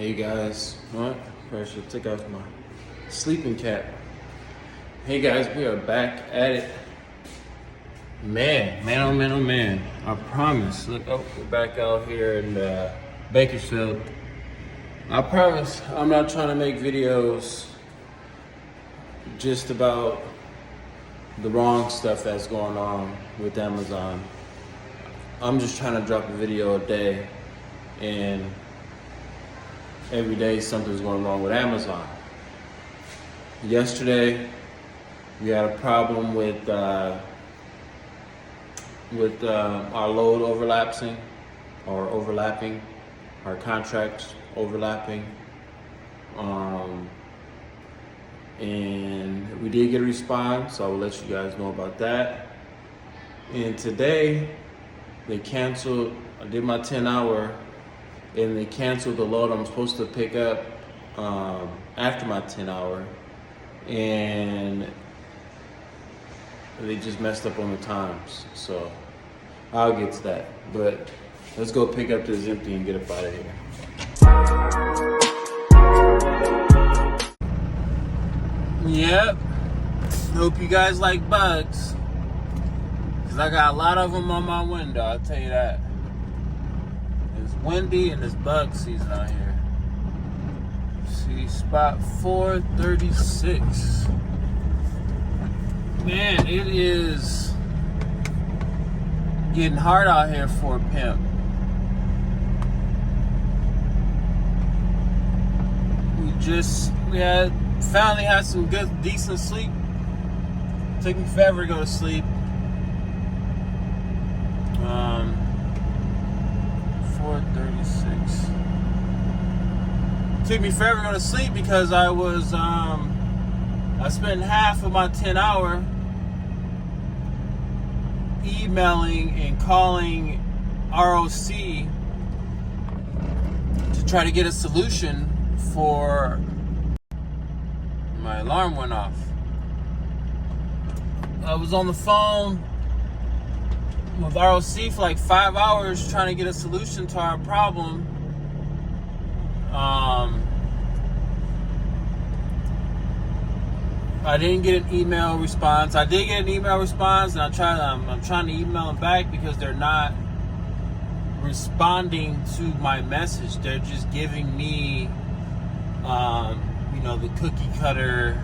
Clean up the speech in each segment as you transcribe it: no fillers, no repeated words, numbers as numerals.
Hey guys, what? I should take off my sleeping cap. Hey guys, we are back at it. Man, oh man, oh man. I promise. Look, we're back out here in Bakersfield. I promise I'm not trying to make videos just about the wrong stuff that's going on with Amazon. I'm just trying to drop a video a day, and every day something's going wrong with Amazon. Yesterday, we had a problem with our load overlapping, our contracts overlapping. And we did get a response, so I will let you guys know about that. And today, they canceled, I did my 10-hour, and they canceled the load I'm supposed to pick up after my 10-hour, and they just messed up on the times. So I'll get to that, but let's go pick up this empty and get up out of here. Yep, hope you guys like bugs, because I got a lot of them on my window, I'll tell you that. It's windy and it's bug season out here. See, spot 436. Man, it is getting hard out here for a pimp. We finally had some good, decent sleep. Took me forever to go to sleep. 436. Took me forever to go to sleep because I spent half of my 10-hour emailing and calling ROC to try to get a solution for my alarm went off. I was on the phone with ROC for like 5 hours trying to get a solution to our problem. I didn't get an email response. I did get an email response, and I'm trying to email them back because they're not responding to my message. They're just giving me, the cookie cutter.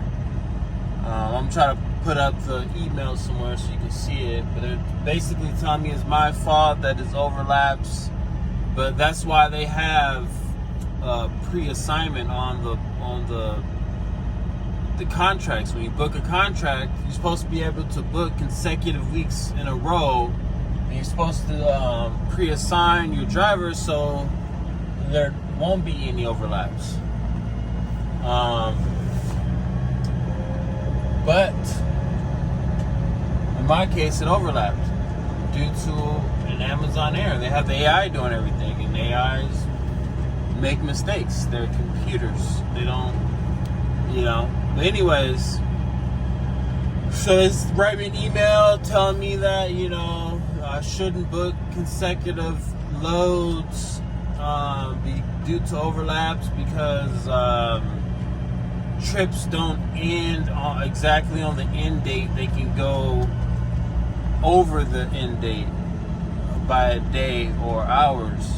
I'm trying to put up the email somewhere so you can see it, but they're basically telling me it's my fault that it overlaps. But that's why they have pre-assignment on the contracts. When you book a contract, you're supposed to be able to book consecutive weeks in a row, and you're supposed to pre-assign your driver so there won't be any overlaps. But in my case, it overlapped due to an Amazon error. They have the AI doing everything, and AIs make mistakes. They're computers. They don't, But anyways, so they write me an email telling me that, I shouldn't book consecutive loads due to overlaps because trips don't end exactly on the end date. They can go over the end date by a day or hours.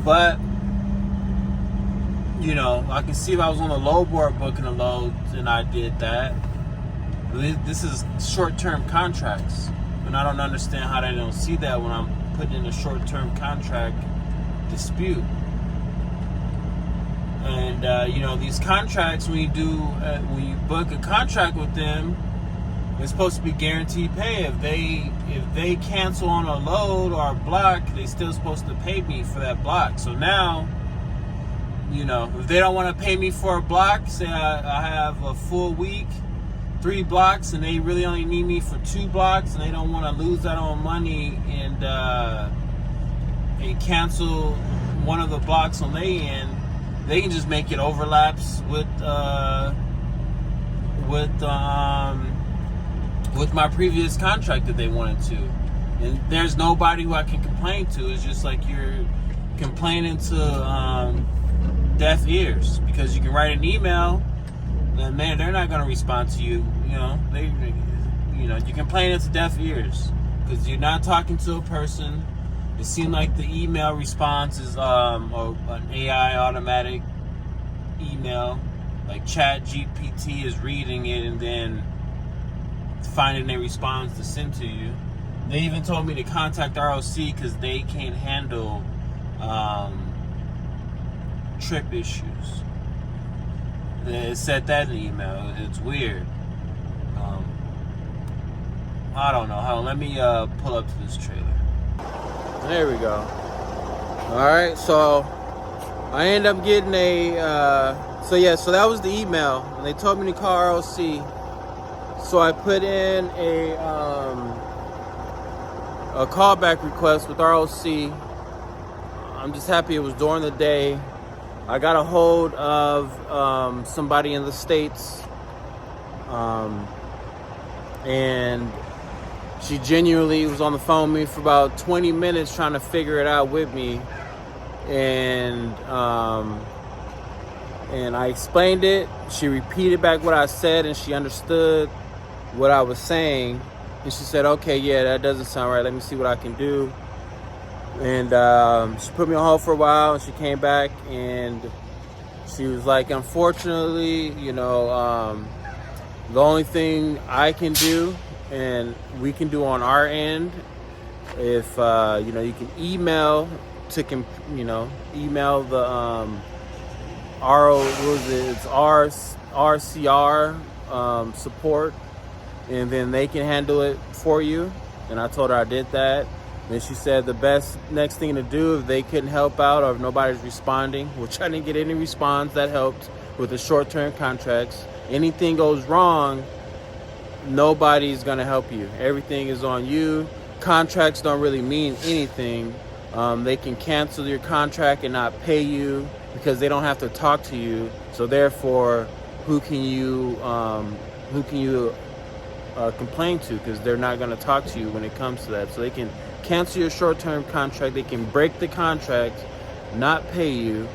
But I can see if I was on the load board booking a load, and I did that. This is short-term contracts, and I don't understand how they don't see that when I'm putting in a short-term contract dispute. And these contracts, when you book a contract with them, it's supposed to be guaranteed pay. If they cancel on a load or a block, they're still supposed to pay me for that block. So now, if they don't want to pay me for a block, say I have a full week, 3 blocks, and they really only need me for 2 blocks, and they don't want to lose that on money and cancel one of the blocks on their end, they can just make it overlaps with my previous contract that they wanted to. And there's nobody who I can complain to. It's just like you're complaining to deaf ears, because you can write an email and man, they're not going to respond to you. You complain it's deaf ears because you're not talking to a person. It seemed like the email response is an AI automatic email, like Chat GPT is reading it and then finding a response to send to you. They even told me to contact ROC because they can't handle trip issues. It said that in the email. It's weird. I don't know. Hold on, let me pull up to this trailer. There we go. Alright, so I ended up getting so that was the email. And they told me to call ROC. So I put in a callback request with ROC. I'm just happy it was during the day. I got a hold of somebody in the States. And she genuinely was on the phone with me for about 20 minutes trying to figure it out with me. And I explained it. She repeated back what I said and she understood what I was saying. And she said, okay, yeah, that doesn't sound right. Let me see what I can do. And she put me on hold for a while and she came back and she was like, unfortunately, the only thing I can do and we can do on our end, if you can email to email the RCR support, and then they can handle it for you. And I told her I did that. Then she said the best next thing to do if they couldn't help out or if nobody's responding, which I didn't get any response, that helped with the short-term contracts. Anything goes wrong, nobody's gonna help you. Everything is on you. Contracts don't really mean anything. They can cancel your contract and not pay you because they don't have to talk to you. So therefore, who can you complain to? Because they're not gonna talk to you when it comes to that. So they can cancel your short-term contract. They can break the contract, not pay you,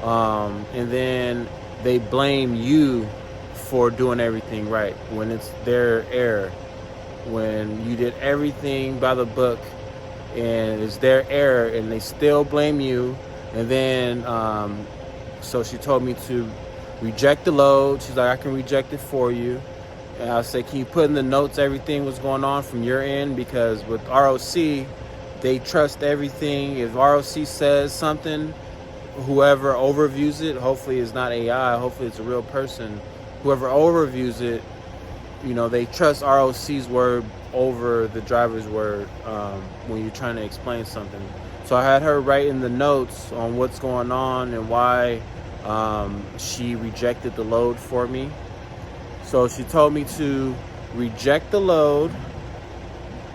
and then they blame you for doing everything right when it's their error. When you did everything by the book and it's their error and they still blame you. And then so she told me to reject the load. She's like, I can reject it for you. And I said, can you put in the notes everything was going on from your end? Because with ROC, they trust everything. If ROC says something, whoever overviews it, hopefully it's not AI, hopefully it's a real person, whoever overviews it, they trust ROC's word over the driver's word when you're trying to explain something. So I had her write in the notes on what's going on and why she rejected the load for me. So she told me to reject the load.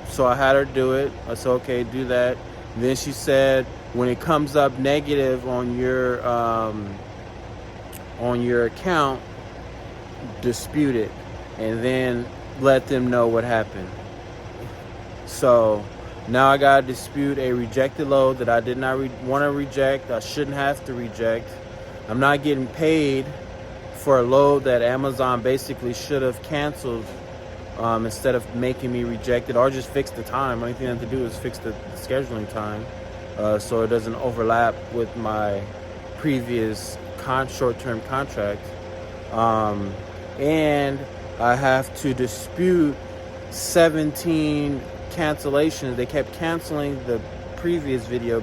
So I had her do it. I said, okay, do that. And then she said, when it comes up negative on your account, dispute it and then let them know what happened. So now I gotta dispute a rejected load that I did not want to reject. I shouldn't have to reject. I'm not getting paid for a load that Amazon basically should have canceled instead of making me reject it or just fix the time. Only thing I have to do is fix the scheduling time so it doesn't overlap with my previous short-term contract. And I have to dispute 17 cancellations. They kept canceling the previous video,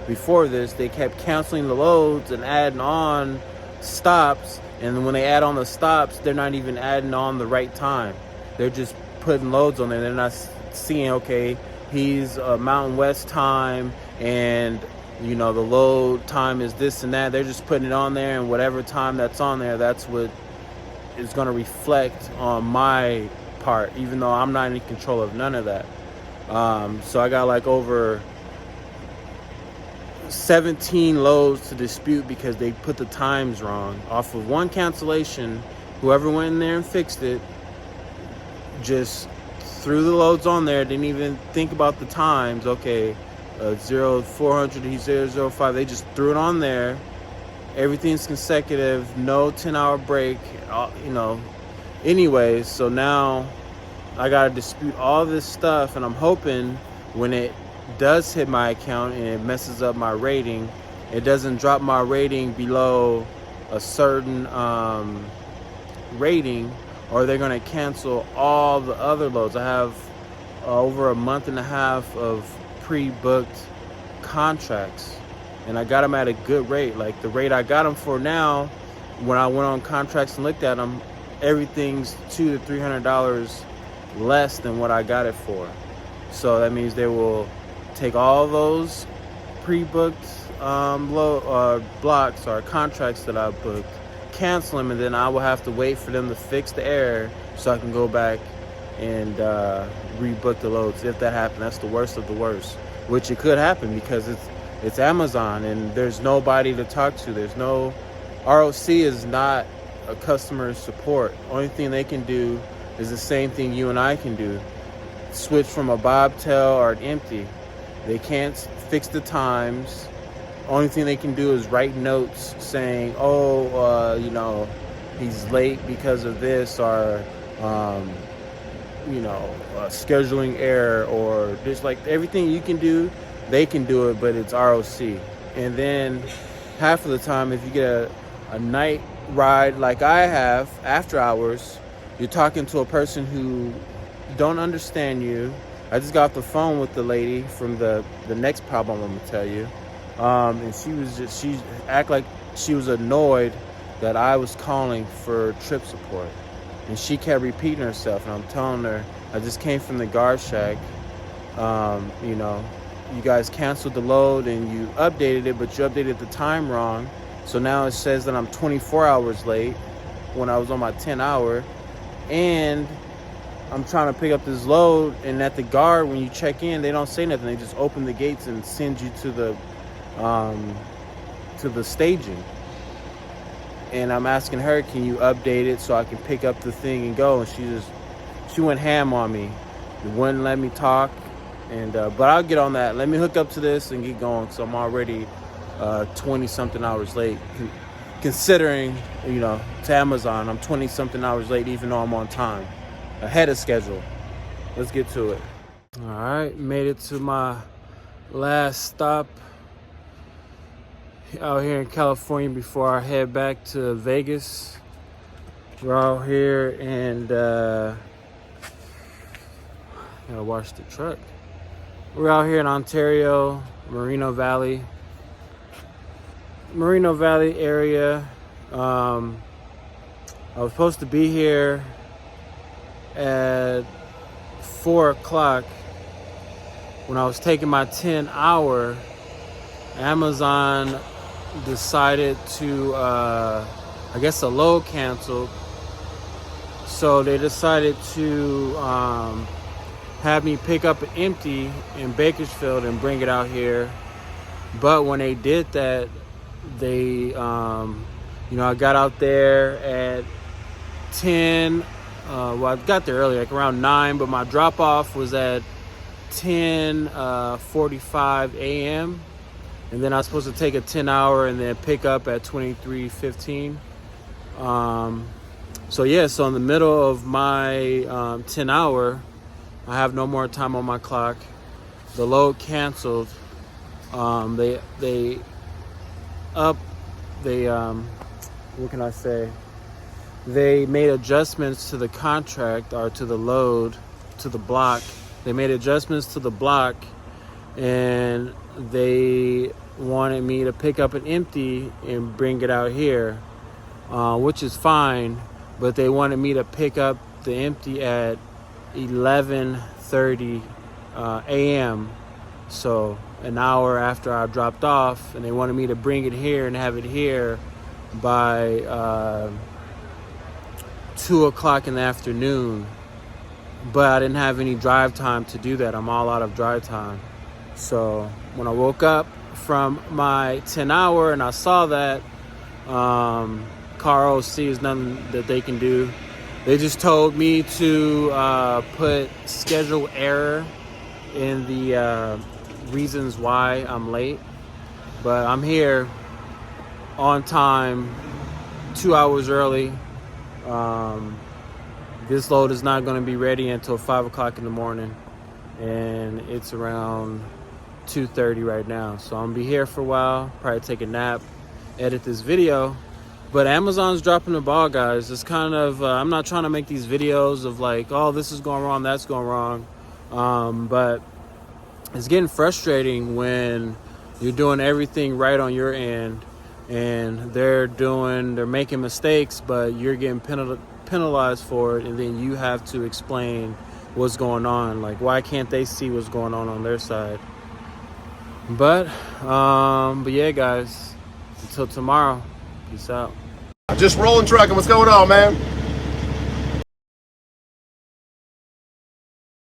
before this. They kept canceling the loads and adding on stops. And when they add on the stops, they're not even adding on the right time. They're just putting loads on there. They're not seeing, okay, he's Mountain West time and the load time is this and that. They're just putting it on there, and whatever time that's on there, that's what is going to reflect on my part, even though I'm not in control of none of that. So I got like over 17 loads to dispute because they put the times wrong. Off of one cancellation, whoever went in there and fixed it just threw the loads on there, didn't even think about the times. Okay, 0400 to 005, they just threw it on there Everything's consecutive, no 10-hour break, anyways. So now I got to dispute all this stuff, and I'm hoping when it does hit my account and it messes up my rating, it doesn't drop my rating below a certain rating, or they're going to cancel all the other loads. I have over a month and a half of pre-booked contracts, and I got them at a good rate. Like the rate I got them for now, when I went on contracts and looked at them, everything's $200 to $300 less than what I got it for. So that means they will take all those pre-booked blocks or contracts that I booked, cancel them, and then I will have to wait for them to fix the error so I can go back and rebook the loads. If that happens, that's the worst of the worst, which it could happen because it's Amazon and there's nobody to talk to. There's no ROC is not a customer support. Only thing they can do is the same thing you and I can do. Switch from a bobtail or an empty. They can't fix the times. Only thing they can do is write notes saying, he's late because of this, or scheduling error, or just like everything you can do, they can do it, but it's ROC. And then half of the time, if you get a night ride like I have after hours, you're talking to a person who don't understand you. I just got off the phone with the lady from the next problem I'm gonna tell you, and she act like she was annoyed that I was calling for trip support, and she kept repeating herself. And I'm telling her, I just came from the guard shack. You guys canceled the load and you updated it, but you updated the time wrong. So now it says that I'm 24 hours late when I was on my 10-hour, and I'm trying to pick up this load, and at the guard, when you check in, they don't say nothing. They just open the gates and send you to the staging. And I'm asking her, can you update it so I can pick up the thing and go? And she went ham on me. It wouldn't let me talk. And but I'll get on that. Let me hook up to this and get going. So I'm already 20-something hours late. Considering, to Amazon, I'm 20-something hours late, even though I'm on time. Ahead of schedule. Let's get to it. All right, made it to my last stop out here in California before I head back to Vegas. We're out here and gotta wash the truck. We're out here in Ontario, Moreno Valley area. I was supposed to be here at 4 o'clock. When I was taking my 10-hour, Amazon decided to, I guess a load canceled. So they decided to have me pick up an empty in Bakersfield and bring it out here. But when they did that, they, I got out there at 10. I got there early, like around 9, but my drop-off was at 10:45 a.m. And then I was supposed to take a 10-hour and then pick up at 23:15. So in the middle of my 10-hour, I have no more time on my clock. The load canceled. What can I say? They made adjustments to the contract, or to the load, to the block. They made adjustments to the block, and they wanted me to pick up an empty and bring it out here, which is fine, but they wanted me to pick up the empty at 11:30 a.m. So an hour after I dropped off, and they wanted me to bring it here and have it here by 2 o'clock in the afternoon. But I didn't have any drive time to do that. I'm all out of drive time. So when I woke up from my 10-hour and I saw that, ROC is nothing that they can do. They just told me to put schedule error in the reasons why I'm late. But I'm here on time, 2 hours early. This load is not going to be ready until 5 o'clock in the morning, and it's around 2:30 right now. So I'm gonna be here for a while, probably take a nap, edit this video. But Amazon's dropping the ball, guys. It's kind of, I'm not trying to make these videos of like, oh, this is going wrong, that's going wrong. But it's getting frustrating when you're doing everything right on your end and they're making mistakes, but you're getting penalized for it, and then you have to explain what's going on. Like, why can't they see what's going on their side? But yeah, guys, until tomorrow, peace out. Just rolling trucking. What's going on, man?